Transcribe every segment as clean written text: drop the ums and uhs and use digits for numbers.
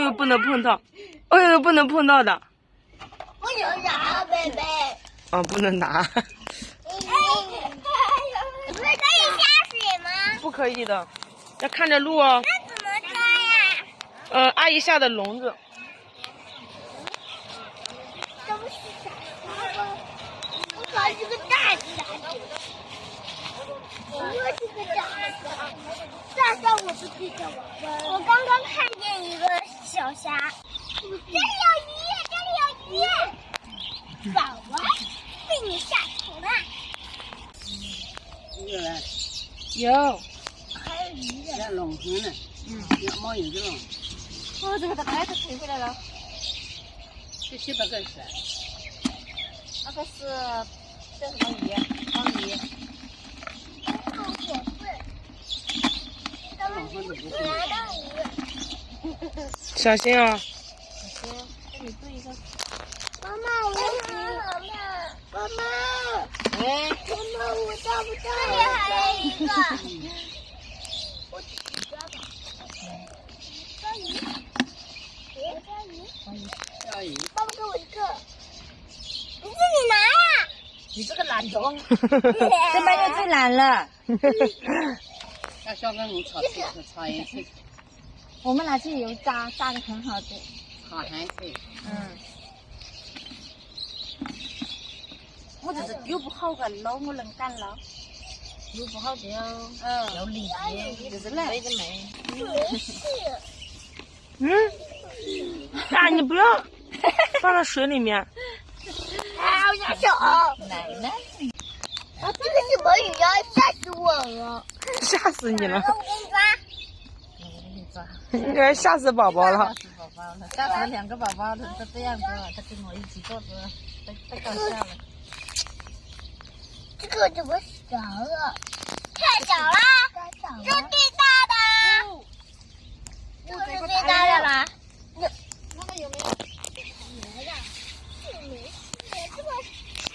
呦，不能碰到，哎呦，不能碰到的。不能拿，贝贝。哦，不能拿。不是可以下水吗？不可以的，要看着路哦。那怎么抓呀？阿姨下的笼子。都是小虾，我考是个大虾。我是个大虾，大虾我不记得了。我刚刚看见一个小虾，这里有鱼，这里有鱼，宝宝被你下头了。有，还有鱼的。在龙河呢，要猫有这种，哦，这个它推回来了，这700个是，那个是叫什么鱼？黄鱼。拿到鱼。小心啊！给你对一个。妈妈，我好慢。妈妈，哎，妈妈，我抓不到。这里还有一个。我自己抓吧。抓鱼。别抓鱼。钓鱼，爸爸给我一个。你自己拿呀。你这个懒虫，这班就最懒了。要小跟红炒菜是炒盐菜，我们拿去油炸，炸的很好吃。炒咸菜，我就是又不好个捞，我能干捞。又不好的哦，有理的，就是美的美。你不要放到水里面。好牙手。奶奶，这个什么鱼啊？吓死我了！吓死你了！我给你抓。我给你抓。应该吓死宝宝了。吓死宝宝了，吓死了2个宝宝，他这样子，他跟我一起做的，太搞笑了。这个怎么小了？太小了，这最大的。这个是最大的了。妈妈有没有？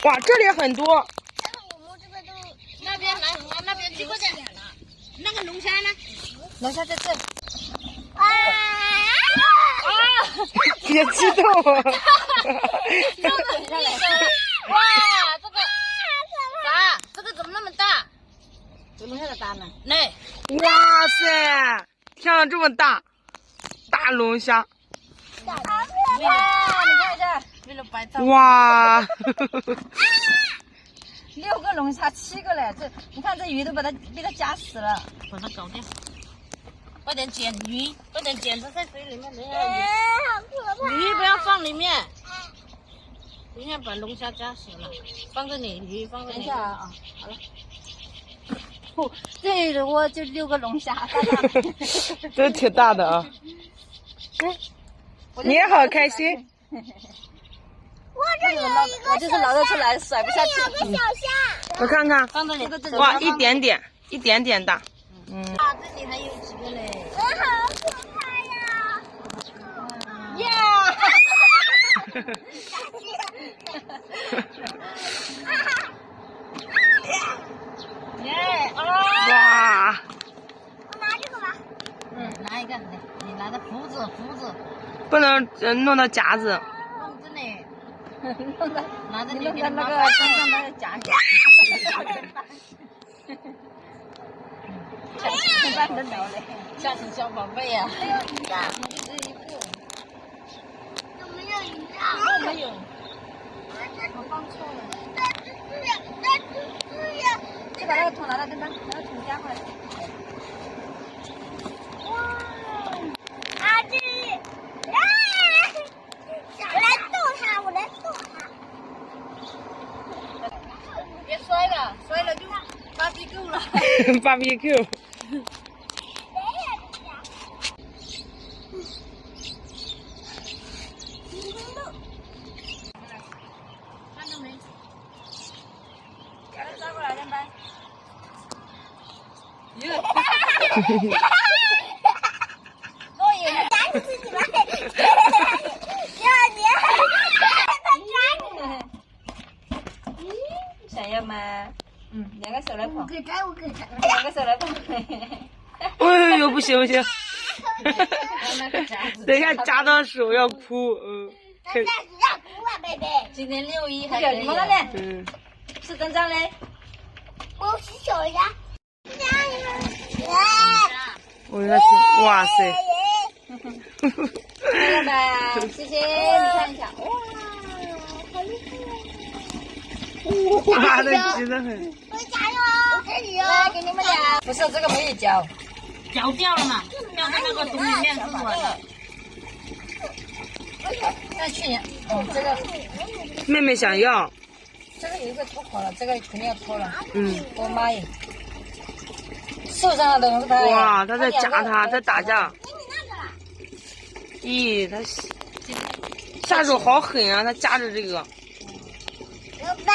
哇，这里很多。但是我们这个都那边来，往那边去过去。那个龙虾呢？龙虾在这。啊！别激动。又滚下来。哇，这个啥？这个怎么那么大？这龙虾的大呢？那。哇塞！天啊，这么大，大龙虾！好可哇，你看一下，为了拍照。哇6个龙虾，7个嘞，这你看这鱼都被它夹死了，把它搞掉。快点捡鱼，快点捡，它在水里面，等一下好可怕！鱼不要放里面，等一下把龙虾夹死了，放这里，鱼放这里。等一下啊，好了。这我就6个龙虾，大大的。都挺大的啊。你也好开心。我这里有一个我就是捞得出来，甩不下去。有个小虾。我看看，放这里，哇，一点点，一点点大。啊，这里还有几个嘞。好可怕呀！呀！耶！啊！哇，我拿这个吧。拿一个，你拿的胡子，不能弄到夹子。弄这里，拿着你弄给在那个身上那个夹夹。一般的聊嘞，吓死小宝贝呀！没有鱼啊？有没有鱼啊？没有，我放错了。那只是呀。你把那个桶拿到这边，把那个桶夹回来。哇！啊，这里！啊！我来逗它，别摔了，摔了就芭比 Q 了。barbecue。看到没？把它抓过来，亮班。我以为夹死自己了。想要吗？2个手来捧，我可以摘。 2个手来捧。哎呦，不行不行。等一下夹到手要哭，让哭啊，贝贝。今天6·1还可以。嗯，是真账嘞。我是小鸭。我说是，哇塞，看了吧，谢谢，你看一下，哇，那急得很。我加油！我这里哦。来给你们俩。不是这个没有嚼，嚼掉了嘛，掉在那个桶里面是软的。那去年，这个妹妹想要，这个有一个脱壳了，这个肯定要脱了。嗯，我妈耶，受伤了都是他。哇，他在夹他，在打架。咦，他下手好狠啊！他夹着这个。老板，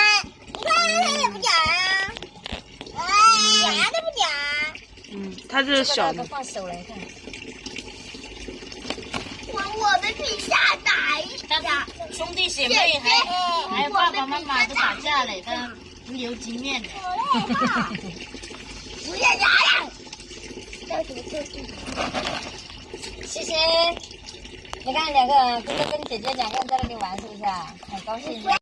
你看他也不夹啊，夹都不夹。嗯，他这是小的。放手来看。我们比下打一下。兄弟姐妹还有爸爸妈妈都打架嘞，但没有经验的。不要夹呀！谢谢。你看2个人，哥哥跟姐姐2个人在那里玩，是不是啊？很高兴。